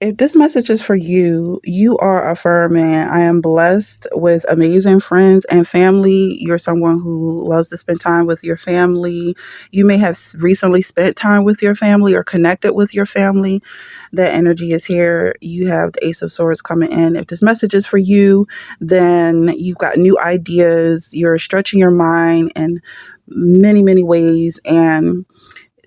If this message is for you, you are a fur man. I am blessed with amazing friends and family. You're someone who loves to spend time with your family. You may have recently spent time with your family or connected with your family. That energy is here. You have the Ace of Swords coming in. If this message is for you, then you've got new ideas. You're stretching your mind in many, many ways. And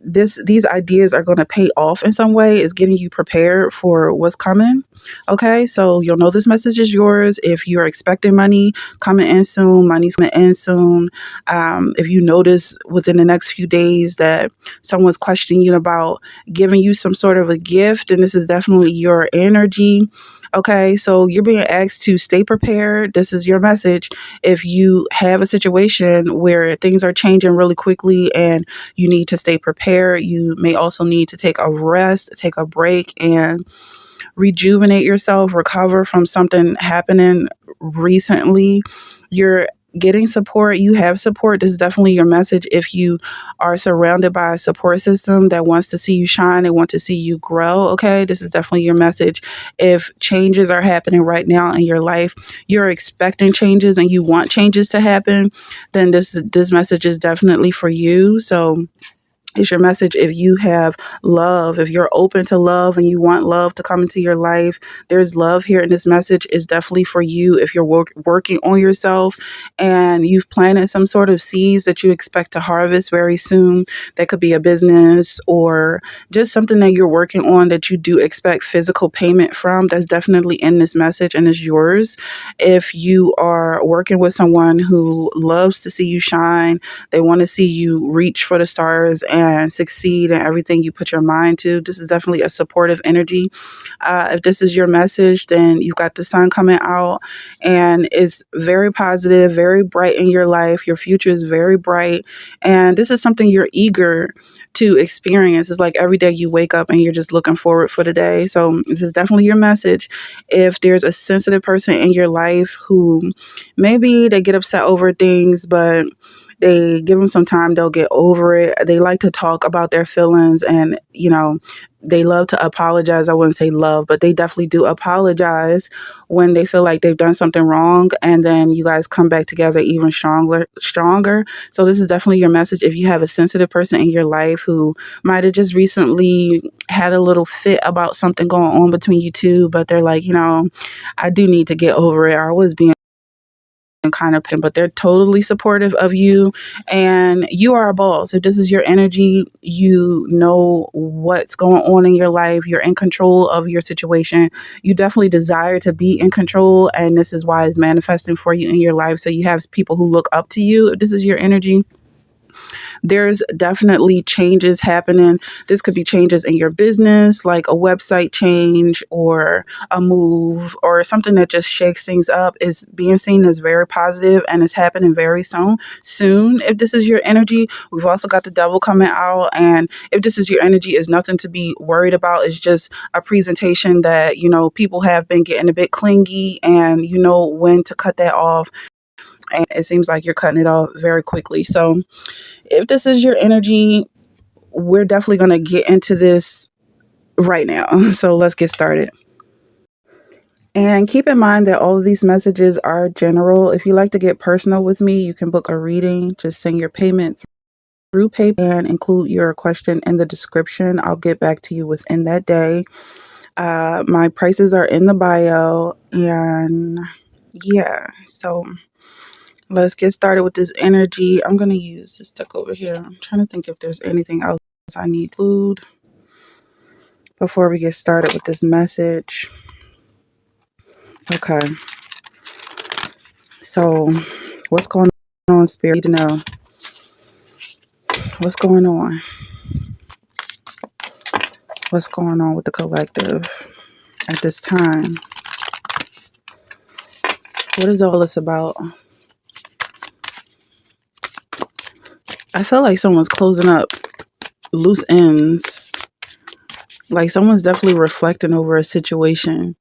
these ideas are going to pay off in some way. Is getting you prepared for what's coming. Okay, so you'll know this message is yours if you're expecting money coming in soon. Money's coming in soon. If you notice within the next few days that someone's questioning you about giving you some sort of a gift, and this is definitely your energy. Okay, so you're being asked to stay prepared. This is your message. If you have a situation where things are changing really quickly and you need to stay prepared, you may also need to take a rest, take a break, and rejuvenate yourself, recover from something happening recently. You're getting support. You have support. This is definitely your message. If you are surrounded by a support system that wants to see you shine, they want to see you grow. Okay, this is definitely your message. If changes are happening right now in your life, you're expecting changes and you want changes to happen, then this message is definitely for you. So it's your message. If you have love, if you're open to love and you want love to come into your life, there's love here. And this message is definitely for you. If you're working on yourself and you've planted some sort of seeds that you expect to harvest very soon, that could be a business or just something that you're working on that you do expect physical payment from, that's definitely in this message and is yours. If you are working with someone who loves to see you shine, they want to see you reach for the stars and succeed in everything you put your mind to, this is definitely a supportive energy. If this is your message, then you've got the sun coming out and it's very positive, very bright in your life. Your future is very bright. And this is something you're eager to experience. It's like every day you wake up and you're just looking forward for the day. So this is definitely your message. If there's a sensitive person in your life who maybe they get upset over things, but they give them some time, they'll get over it. They like to talk about their feelings and, they love to apologize. I wouldn't say love, but they definitely do apologize when they feel like they've done something wrong. And then you guys come back together even stronger. So this is definitely your message. If you have a sensitive person in your life who might have just recently had a little fit about something going on between you two, but they're like, I do need to get over it. I was being kind of, but they're totally supportive of you and you are a boss. If this is your energy, you know what's going on in your life. You're in control of your situation. You definitely desire to be in control, and this is why it's manifesting for you in your life. So you have people who look up to you. If this is your energy, there's definitely changes happening. This could be changes in your business, like a website change or a move or something that just shakes things up, is being seen as very positive and is happening very soon. If this is your energy, we've also got the devil coming out. And if this is your energy, is nothing to be worried about. It's just a presentation that, people have been getting a bit clingy and you know when to cut that off. And it seems like you're cutting it off very quickly. So if this is your energy, we're definitely going to get into this right now. So let's get started. And keep in mind that all of these messages are general. If you like to get personal with me, you can book a reading. Just send your payment through PayPal and include your question in the description. I'll get back to you within that day. My prices are in the bio. And yeah, so let's get started with this energy. I'm going to use this deck over here. I'm trying to think if there's anything else I need to include before we get started with this message. Okay. So, what's going on, Spirit? You need to know. What's going on? What's going on with the collective at this time? What is all this about? I feel like someone's closing up loose ends. Like someone's definitely reflecting over a situation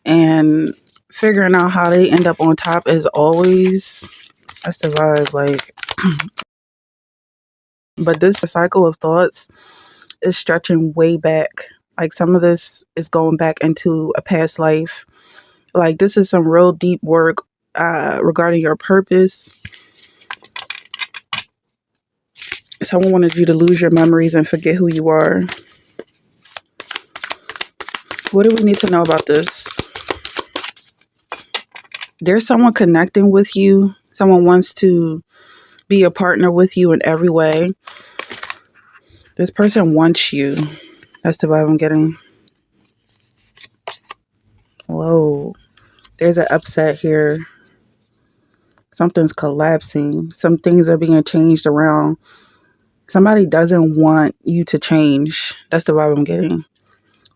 and figuring out how they end up on top is always, that's the vibe. Like, but this cycle of thoughts is stretching way back. Like some of this is going back into a past life. Like this is some real deep work regarding your purpose. Someone wanted you to lose your memories and forget who you are. What do we need to know about this? There's someone connecting with you. Someone wants to be a partner with you in every way. This person wants you. That's the vibe I'm getting. Whoa. There's an upset here. Something's collapsing. Some things are being changed around. Somebody doesn't want you to change. That's the vibe I'm getting.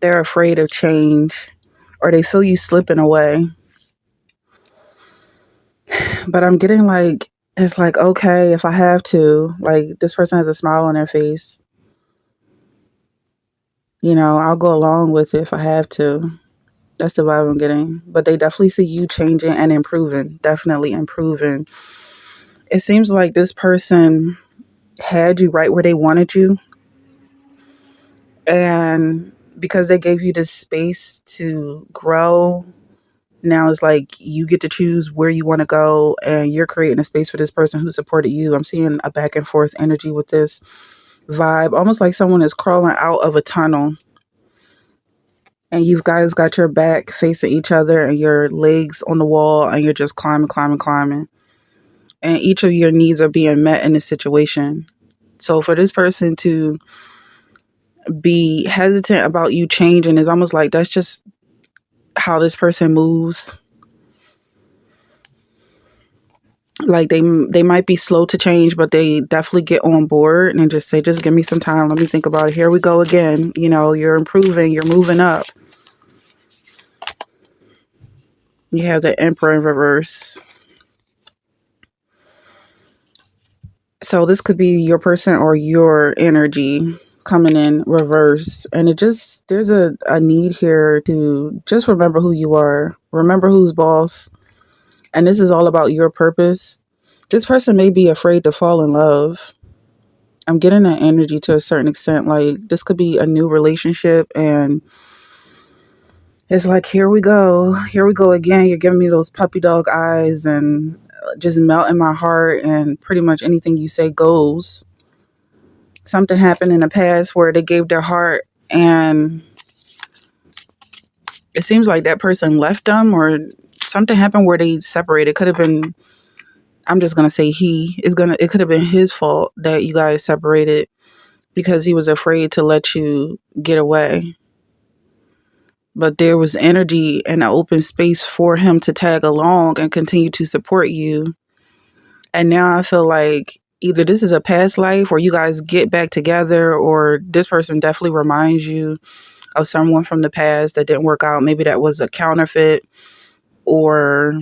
They're afraid of change, or they feel you slipping away. But I'm getting like, it's like, okay, if I have to, like this person has a smile on their face. You know, I'll go along with it if I have to. That's the vibe I'm getting. But they definitely see you changing and improving. Definitely improving. It seems like this person had you right where they wanted you. And because they gave you this space to grow, now it's like you get to choose where you want to go, and you're creating a space for this person who supported you. I'm seeing a back and forth energy with this vibe, almost like someone is crawling out of a tunnel, and you guys got your back facing each other and your legs on the wall, and you're just climbing, climbing, climbing. And each of your needs are being met in this situation. So for this person to be hesitant about you changing is almost like that's just how this person moves. Like they might be slow to change, but they definitely get on board and just say, just give me some time, let me think about it. Here we go again. You know, you're improving, you're moving up. You have the Emperor in reverse. So this could be your person or your energy coming in reverse. And it just, there's a need here to just remember who you are. Remember who's boss. And this is all about your purpose. This person may be afraid to fall in love. I'm getting that energy to a certain extent. Like this could be a new relationship, and it's like, here we go again. You're giving me those puppy dog eyes and just melting my heart, and pretty much anything you say goes. Something happened in the past where they gave their heart, and it seems like that person left them, or something happened where they separated. Could have been, I'm just going to say it could have been his fault that you guys separated because he was afraid to let you get away. But there was energy and an open space for him to tag along and continue to support you. And now I feel like either this is a past life or you guys get back together, or this person definitely reminds you of someone from the past that didn't work out. Maybe that was a counterfeit, or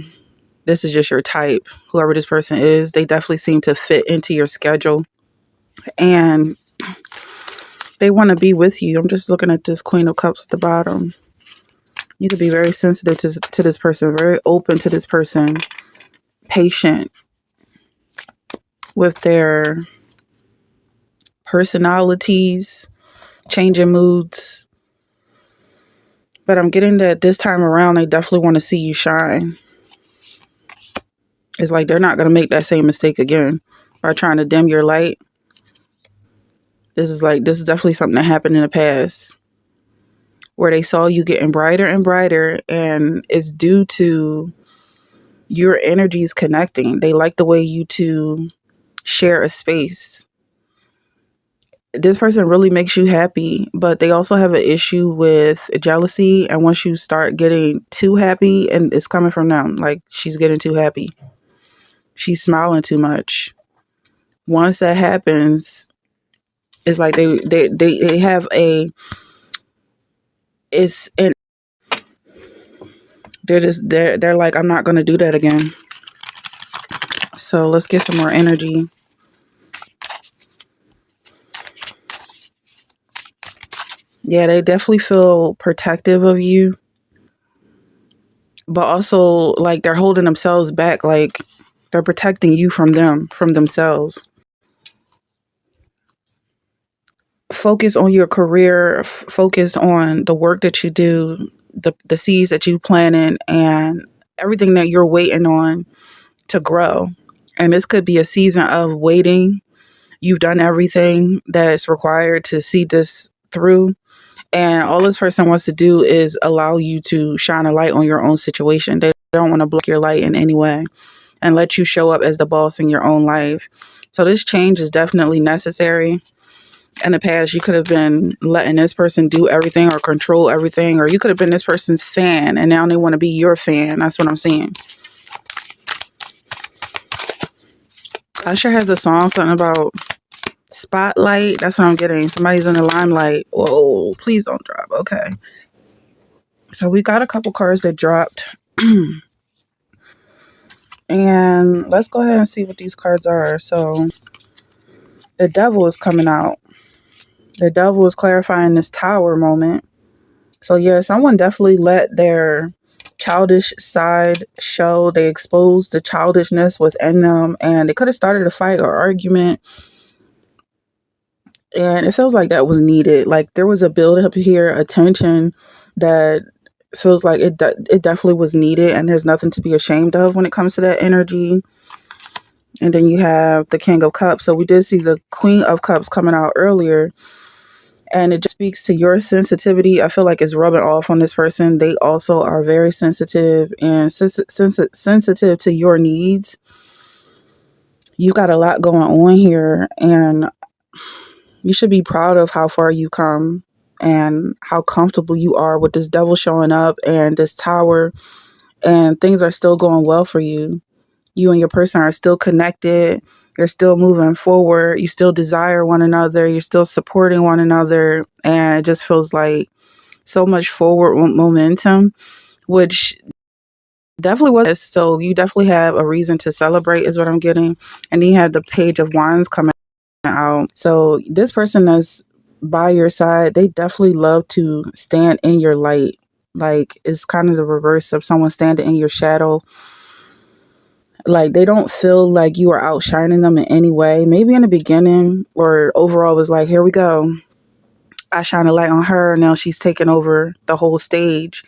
this is just your type. Whoever this person is, they definitely seem to fit into your schedule and they want to be with you. I'm just looking at this Queen of Cups at the bottom. You could be very sensitive to this person, very open to this person, patient with their personalities, changing moods. But I'm getting that this time around, they definitely want to see you shine. It's like they're not going to make that same mistake again by trying to dim your light. This is definitely something that happened in the past where they saw you getting brighter and brighter, and it's due to your energies connecting. They like the way you two share a space. This person really makes you happy, but they also have an issue with jealousy. And once you start getting too happy, and it's coming from them, like she's getting too happy, she's smiling too much. Once that happens, it's like they have a, it's an, they're like, I'm not going to do that again. So let's get some more energy. Yeah, they definitely feel protective of you, but also like they're holding themselves back. Like they're protecting you from them, from themselves. focus on your career, focus on the work that you do, the seeds that you planted, and everything that you're waiting on to grow. And this could be a season of waiting. You've done everything that's required to see this through. And all this person wants to do is allow you to shine a light on your own situation. They don't want to block your light in any way and let you show up as the boss in your own life. So this change is definitely necessary. In the past, you could have been letting this person do everything or control everything, or you could have been this person's fan and now they want to be your fan. That's what I'm saying. Usher has a song, something about spotlight. That's what I'm getting. Somebody's in the limelight. Whoa, please don't drop. Okay. So we got a couple cards that dropped. And let's go ahead and see what these cards are. So the devil is coming out. The devil is clarifying this tower moment. So yeah, someone definitely let their childish side show. They exposed the childishness within them, and they could have started a fight or argument. And it feels like that was needed. Like there was a build up here, a tension that feels like it definitely was needed, and there's nothing to be ashamed of when it comes to that energy. And then you have the King of Cups. So we did see the Queen of Cups coming out earlier, and it just speaks to your sensitivity. I feel like it's rubbing off on this person. They also are very sensitive and sensitive to your needs. You got a lot going on here, and you should be proud of how far you come and how comfortable you are with this devil showing up and this tower, and things are still going well for you. You and your person are still connected. You're still moving forward. You still desire one another. You're still supporting one another. And it just feels like so much forward momentum, which definitely was. So you definitely have a reason to celebrate is what I'm getting. And then you have the Page of Wands coming out. So this person that's by your side, they definitely love to stand in your light. Like it's kind of the reverse of someone standing in your shadow. Like they don't feel like you are outshining them in any way. Maybe in the beginning or overall was like, here we go. I shine a light on her. Now she's taking over the whole stage.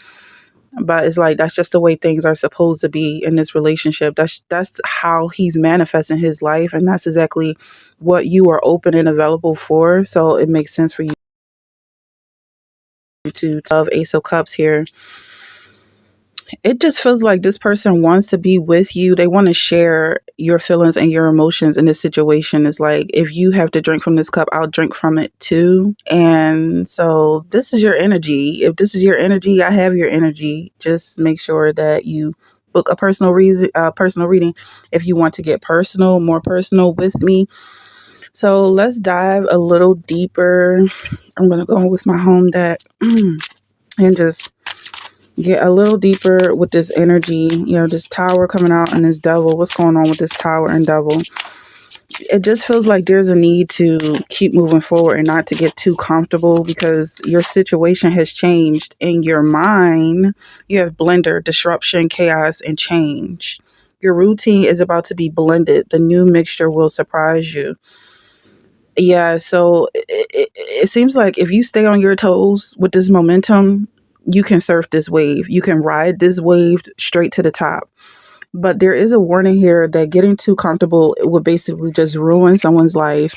But it's like that's just the way things are supposed to be in this relationship. That's how he's manifesting his life, and that's exactly what you are open and available for. So it makes sense for you to love Ace of Cups here. It just feels like this person wants to be with you. They want to share your feelings and your emotions in this situation. It's like, if you have to drink from this cup, I'll drink from it too. And so this is your energy. If this is your energy, I have your energy. Just make sure that you book a personal reading if you want to get more personal with me. So let's dive a little deeper. I'm going to go with my home deck and just get a little deeper with this energy. This tower coming out and this devil. What's going on with this tower and devil? It just feels like there's a need to keep moving forward and not to get too comfortable, because your situation has changed. In your mind, you have blender, disruption, chaos, and change. Your routine is about to be blended. The new mixture will surprise you. Yeah, so it seems like if you stay on your toes with this momentum, you can surf this wave. You can ride this wave straight to the top. But there is a warning here that getting too comfortable would basically just ruin someone's life.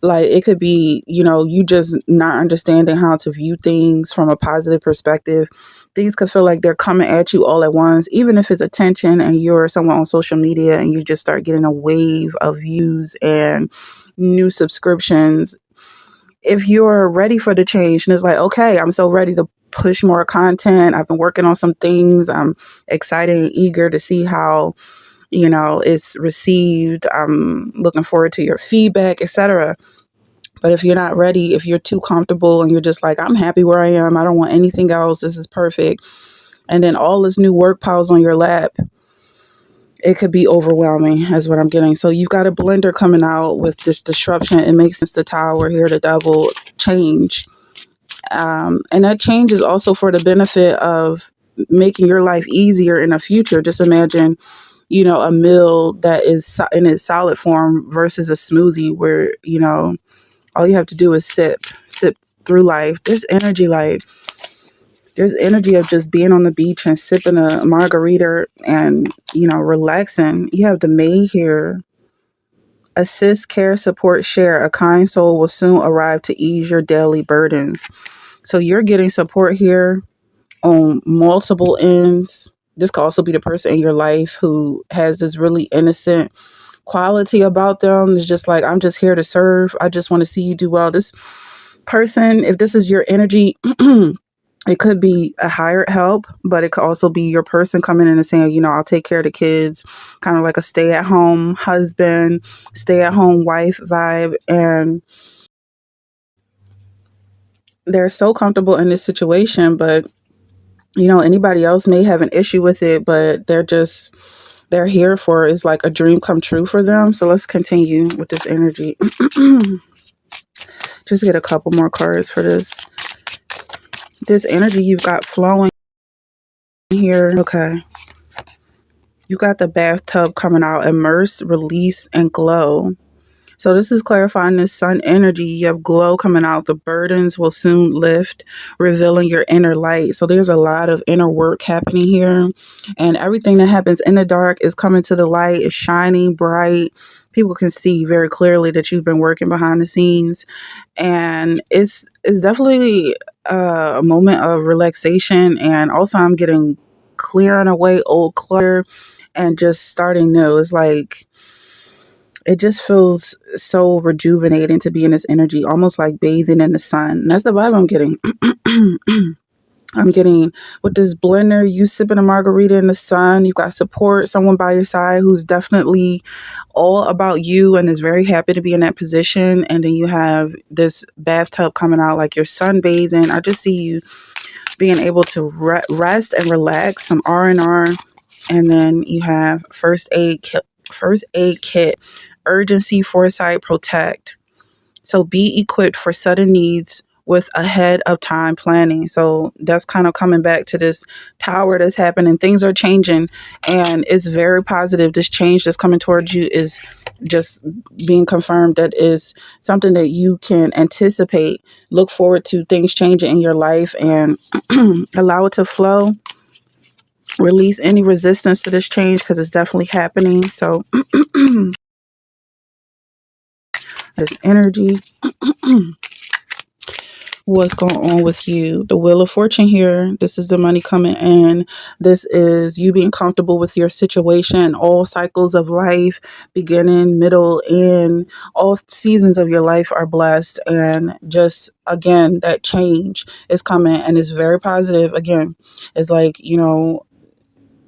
Like it could be, you just not understanding how to view things from a positive perspective. Things could feel like they're coming at you all at once, even if it's attention and you're someone on social media and you just start getting a wave of views and new subscriptions. If you're ready for the change and it's like, okay, I'm so ready to push more content. I've been working on some things. I'm excited and eager to see how, it's received. I'm looking forward to your feedback, etc. But if you're not ready, if you're too comfortable and you're just like, I'm happy where I am, I don't want anything else, this is perfect, and then all this new work piles on your lap, it could be overwhelming, is what I'm getting. So you've got a blender coming out with this disruption. It makes sense. The tower here, the devil, change. And that change is also for the benefit of making your life easier in the future. Just imagine, a meal that is in its solid form versus a smoothie where, All you have to do is sip through life. There's energy of just being on the beach and sipping a margarita and, relaxing. You have the May here. Assist, care, support, share. A kind soul will soon arrive to ease your daily burdens. So you're getting support here on multiple ends. This could also be the person in your life who has this really innocent quality about them. It's just like, I'm just here to serve. I just want to see you do well. This person, if this is your energy, it could be a hired help, but it could also be your person coming in and saying, I'll take care of the kids, kind of like a stay-at-home husband, stay-at-home wife vibe. And they're so comfortable in this situation, but, anybody else may have an issue with it, but they're here for it's like a dream come true for them. So let's continue with this energy. Just get a couple more cards for this. This energy you've got flowing here. Okay. You got the bathtub coming out, immerse, release, and glow. So this is clarifying this sun energy. You have glow coming out. The burdens will soon lift, revealing your inner light. So there's a lot of inner work happening here. And everything that happens in the dark is coming to the light. It's shining bright. People can see very clearly that you've been working behind the scenes. And it's definitely a moment of relaxation. And also I'm getting clearing away old clutter and just starting new. It's like, it just feels so rejuvenating to be in this energy, almost like bathing in the sun. And that's the vibe I'm getting. I'm getting with this blender, you sipping a margarita in the sun. You've got support, someone by your side who's definitely all about you and is very happy to be in that position. And then you have this bathtub coming out like you're sunbathing. I just see you being able to rest and relax, some R&R. And then you have first aid kit, urgency, foresight, protect. So be equipped for sudden needs with ahead of time planning. So that's kind of coming back to this tower that's happening. Things are changing and it's very positive. This change that's coming towards you is just being confirmed that is something that you can anticipate. Look forward to things changing in your life and allow it to flow. Release any resistance to this change because it's definitely happening. So this energy. What's going on with you? The Wheel of Fortune here. This is the money coming in. This is you being comfortable with your situation. All cycles of life, beginning, middle, end. All seasons of your life are blessed. And just, again, that change is coming and it's very positive. Again, it's like,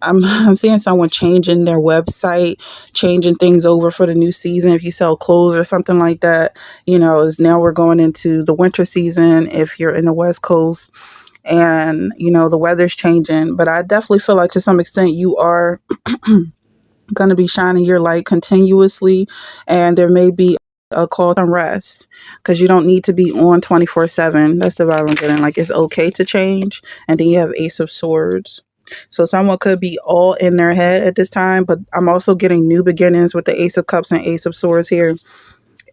I'm seeing someone changing their website, changing things over for the new season. If you sell clothes or something like that, is now we're going into the winter season if you're in the West Coast and, the weather's changing. But I definitely feel like to some extent you are going to be shining your light continuously. And there may be a call to rest because you don't need to be on 24/7. That's the vibe I'm getting. Like it's okay to change. And then you have Ace of Swords. So someone could be all in their head at this time, but I'm also getting new beginnings with the Ace of Cups and Ace of Swords here.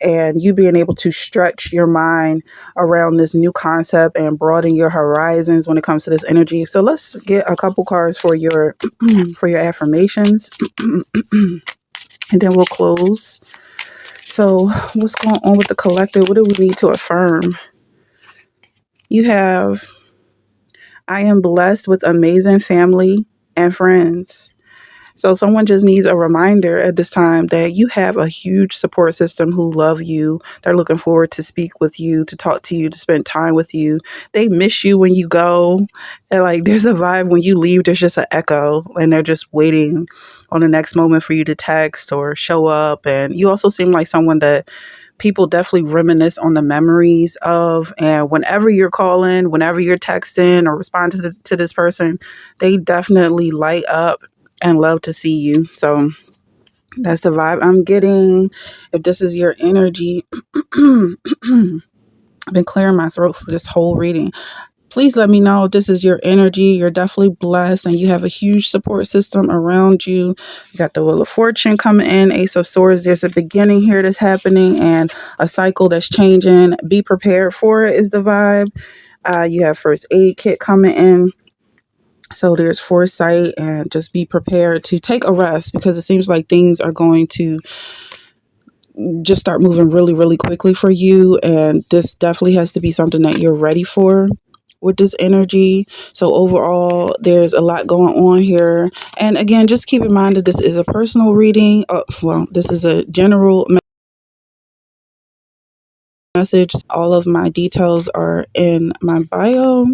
And you being able to stretch your mind around this new concept and broaden your horizons when it comes to this energy. So let's get a couple cards for your for your affirmations. And then we'll close. So what's going on with the collective? What do we need to affirm? You have, I am blessed with amazing family and friends. So someone just needs a reminder at this time that you have a huge support system who love you. They're looking forward to speak with you, to talk to you, to spend time with you. They miss you when you go. And like there's a vibe when you leave, there's just an echo and they're just waiting on the next moment for you to text or show up. And you also seem like someone that people definitely reminisce on the memories of. And whenever you're calling, whenever you're texting or responding to this person, they definitely light up and love to see you. So that's the vibe I'm getting. If this is your energy, I've been clearing my throat for this whole reading. Please let me know if this is your energy. You're definitely blessed and you have a huge support system around you. You got the Wheel of Fortune coming in, Ace of Swords. There's a beginning here that's happening and a cycle that's changing. Be prepared for it is the vibe. You have first aid kit coming in. So there's foresight and just be prepared to take a rest because it seems like things are going to just start moving really, really quickly for you. And this definitely has to be something that you're ready for with this energy. So overall, there's a lot going on here. And again, just keep in mind that this is a personal reading. Well, this is a general message. All of my details are in my bio.